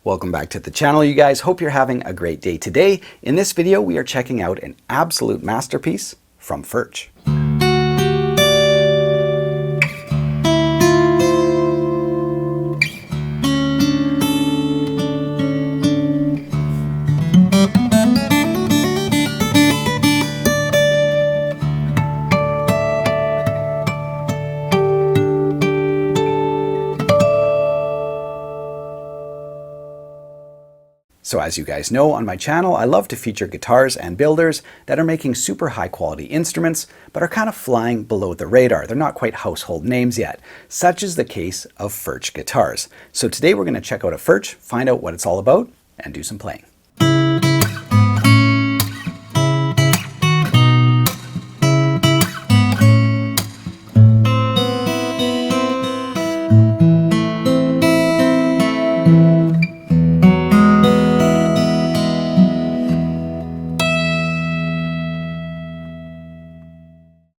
Welcome back to the channel, you guys. Hope you're having a great day today. In this video, we are checking out an absolute masterpiece from Furch. So as you guys know, on my channel, I love to feature guitars and builders that are making super high quality instruments, but are kind of flying below the radar. They're not quite household names yet. Such is the case of Furch guitars. So today we're going to check out a Furch, find out what it's all about, and do some playing.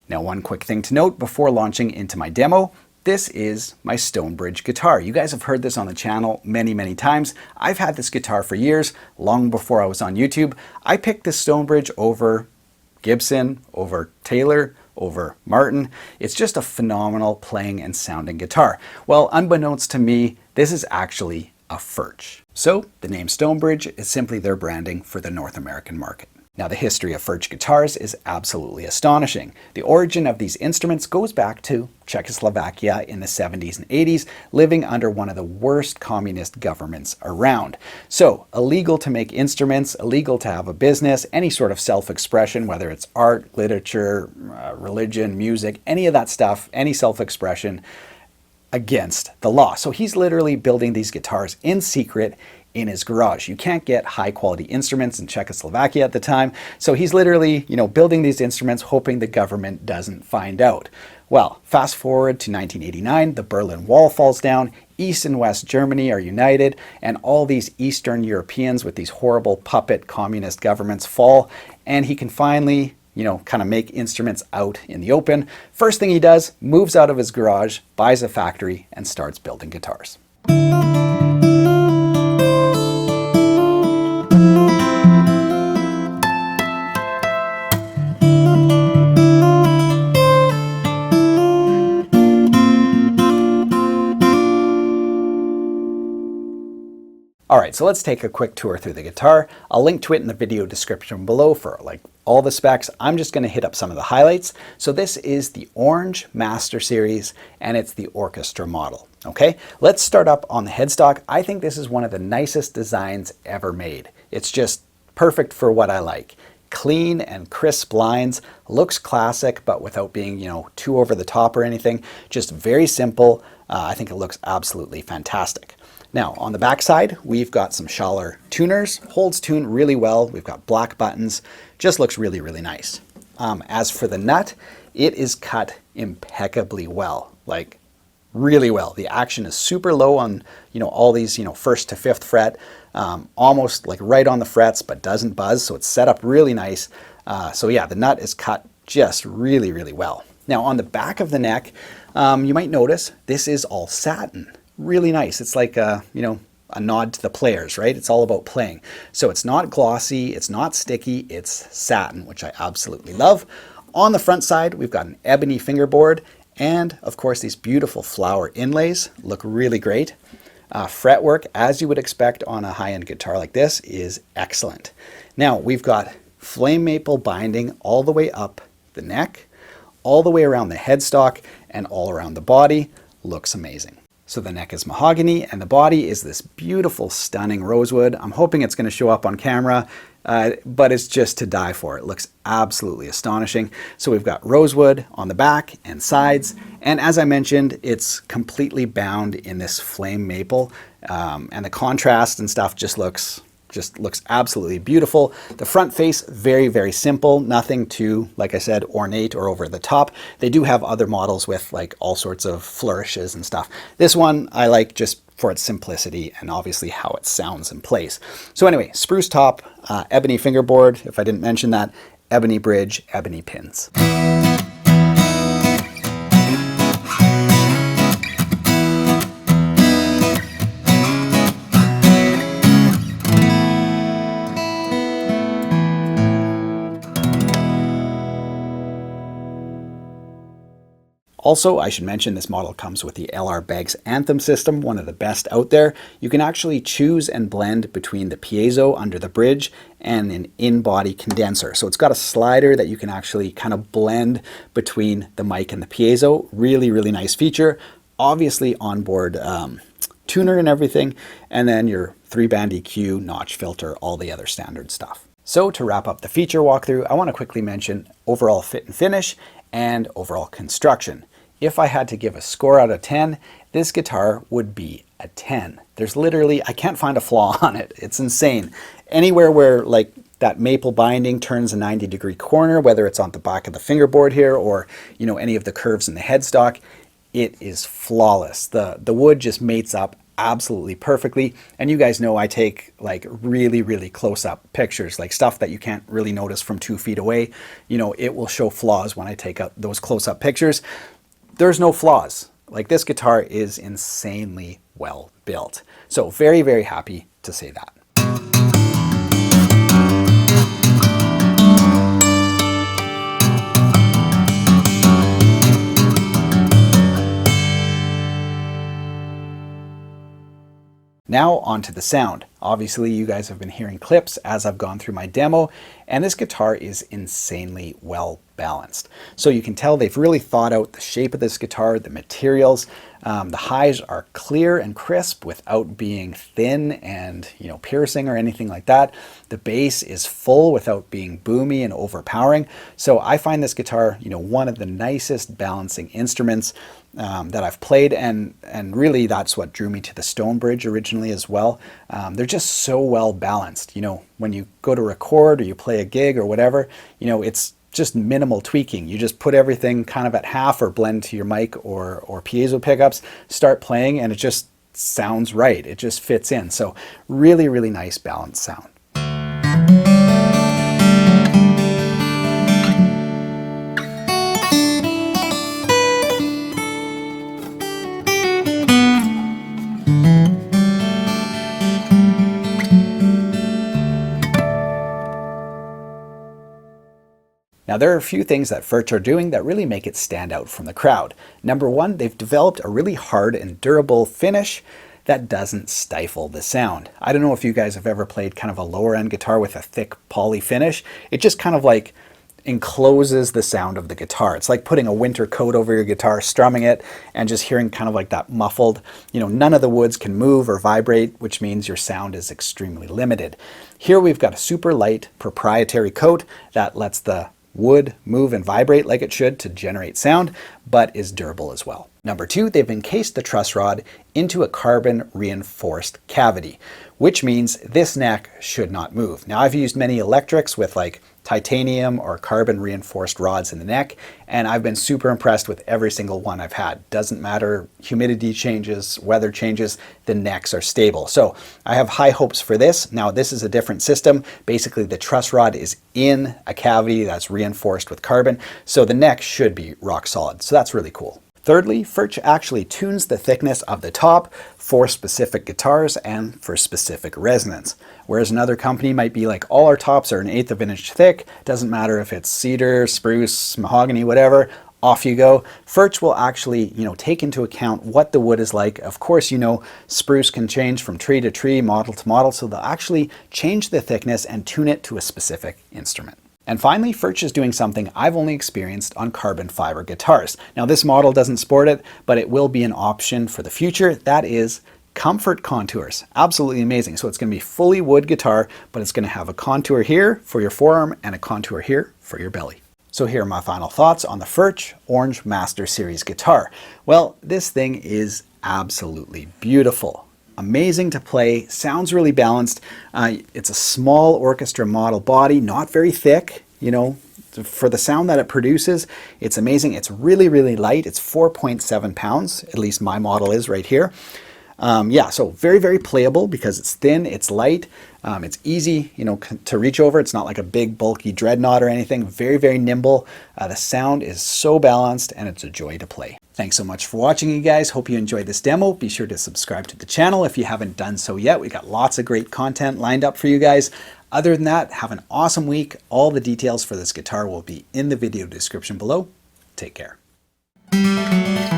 Now, one quick thing to note before launching into my demo, this is my Stonebridge guitar. You guys have heard this on the channel many times. I've had this guitar for years, long before I was on YouTube. I picked this Stonebridge over Gibson, over Taylor, over Martin. It's just a phenomenal playing and sounding guitar. Well, unbeknownst to me, this is actually a Furch. So the name Stonebridge is simply their branding for the North American market. Now, the history of Furch guitars is absolutely astonishing. The origin of these instruments goes back to Czechoslovakia in the 70s and 80s, living under one of the worst communist governments around. So, illegal to make instruments, illegal to have a business, any sort of self-expression, whether it's art, literature, religion, music, any of that stuff, any self-expression, against the law. So he's literally building these guitars in secret in his garage. You can't get high quality instruments in Czechoslovakia at the time. So he's literally, building these instruments hoping the government doesn't find out. Well, fast forward to 1989, the Berlin Wall falls down, East and West Germany are united, and all these Eastern Europeans with these horrible puppet communist governments fall, and he can finally kind of make instruments out in the open. First thing he does, moves out of his garage, buys a factory, and starts building guitars. All right, so let's take a quick tour through the guitar. I'll link to it in the video description below for all the specs. I'm just going to hit up some of the highlights. So this is the Orange Master Series, and it's the orchestra model. Okay, let's start up on the headstock. I think this is one of the nicest designs ever made. It's just perfect for what I like. Clean and crisp lines, looks classic, but without being, too over the top or anything. Just very simple. I think it looks absolutely fantastic. Now, on the back side, we've got some Schaller tuners, holds tune really well. We've got black buttons, just looks really nice. As for the nut, it is cut impeccably well, really well. The action is super low on, all these, first to fifth fret, almost right on the frets, but doesn't buzz. So it's set up really nice. So yeah, the nut is cut just really well. Now on the back of the neck, you might notice this is all satin. Really nice. It's like a nod to the players, right? It's all about playing. So it's not glossy, it's not sticky, it's satin, which I absolutely love. On the front side, we've got an ebony fingerboard, and of course these beautiful flower inlays look really great. Fretwork, as you would expect on a high-end guitar like this, is excellent. Now we've got flame maple binding all the way up the neck, all the way around the headstock, and all around the body. Looks amazing. So the neck is mahogany and the body is this beautiful, stunning rosewood. I'm hoping it's going to show up on camera, but it's just to die for. It looks absolutely astonishing. So we've got rosewood on the back and sides. And as I mentioned, it's completely bound in this flame maple. And the contrast and stuff just looks absolutely beautiful. The front face, very simple, nothing too, like I said, ornate or over the top. They do have other models with all sorts of flourishes and stuff. This one I like just for its simplicity and obviously how it sounds and plays. So anyway, spruce top, ebony fingerboard, if I didn't mention that, ebony bridge, ebony pins. Also, I should mention this model comes with the LR Baggs Anthem system, one of the best out there. You can actually choose and blend between the piezo under the bridge and an in-body condenser. So it's got a slider that you can actually kind of blend between the mic and the piezo. Really, really nice feature. Obviously onboard tuner and everything, and then your 3-band EQ, notch filter, all the other standard stuff. So to wrap up the feature walkthrough, I want to quickly mention overall fit and finish and overall construction. If I had to give a score out of 10, this guitar would be a 10. There's literally, I can't find a flaw on it. It's insane. Anywhere where like that maple binding turns a 90-degree corner, whether it's on the back of the fingerboard here or, you know, any of the curves in the headstock, it is flawless. The wood just mates up absolutely perfectly. And you guys know I take like really, really close-up pictures, like stuff that you can't really notice from 2 feet away. You know, it will show flaws when I take out those close-up pictures. There's no flaws. Like, this guitar is insanely well built. So very, very happy to say that. Now onto the sound. Obviously you guys have been hearing clips as I've gone through my demo, and this guitar is insanely well balanced. So you can tell they've really thought out the shape of this guitar, the materials. The highs are clear and crisp without being thin and, you know, piercing or anything like that. The bass is full without being boomy and overpowering. So I find this guitar, you know, one of the nicest balancing instruments that I've played, and really that's what drew me to the Stonebridge originally as well. They're just so well balanced. You know, when you go to record or you play a gig or whatever, you know, it's just minimal tweaking. You just put everything kind of at half or blend to your mic or piezo pickups, start playing, and it just sounds right. It just fits in. So really, really nice balanced sound. Now, there are a few things that Furch are doing that really make it stand out from the crowd. Number one, they've developed a really hard and durable finish that doesn't stifle the sound. I don't know if you guys have ever played kind of a lower end guitar with a thick poly finish. It just kind of like encloses the sound of the guitar. It's like putting a winter coat over your guitar, strumming it, and just hearing kind of like that muffled, you know, none of the woods can move or vibrate, which means your sound is extremely limited. Here we've got a super light proprietary coat that lets the wood move and vibrate like it should to generate sound, but is durable as well. Number two, they've encased the truss rod into a carbon reinforced cavity, which means this neck should not move. Now, I've used many electrics with like titanium or carbon reinforced rods in the neck, and I've been super impressed with every single one I've had. Doesn't matter, humidity changes, weather changes, the necks are stable. So I have high hopes for this. Now, this is a different system. Basically, the truss rod is in a cavity that's reinforced with carbon, so the neck should be rock solid. So that's really cool. Thirdly, Furch actually tunes the thickness of the top for specific guitars and for specific resonance. Whereas another company might be like, all our tops are 1/8 of an inch thick, doesn't matter if it's cedar, spruce, mahogany, whatever, off you go. Furch will actually, you know, take into account what the wood is like. Of course, you know, spruce can change from tree to tree, model to model, so they'll actually change the thickness and tune it to a specific instrument. And finally, Furch is doing something I've only experienced on carbon fiber guitars. Now, this model doesn't sport it, but it will be an option for the future. That is comfort contours. Absolutely amazing. So it's going to be fully wood guitar, but it's going to have a contour here for your forearm and a contour here for your belly. So here are my final thoughts on the Furch Orange Master Series guitar. Well, this thing is absolutely beautiful. Amazing to play, sounds really balanced. It's a small orchestra model body, not very thick, you know, for the sound that it produces. It's amazing. It's really, really light. It's 4.7 pounds, at least my model is right here. Yeah, so very, very playable because it's thin, it's light, it's easy, you know, to reach over. It's not like a big bulky dreadnought or anything. Very, very nimble. The sound is so balanced and it's a joy to play. Thanks so much for watching, you guys. Hope you enjoyed this demo. Be sure to subscribe to the channel if you haven't done so yet. We got lots of great content lined up for you guys. Other than that, have an awesome week. All the details for this guitar will be in the video description below. Take care. you.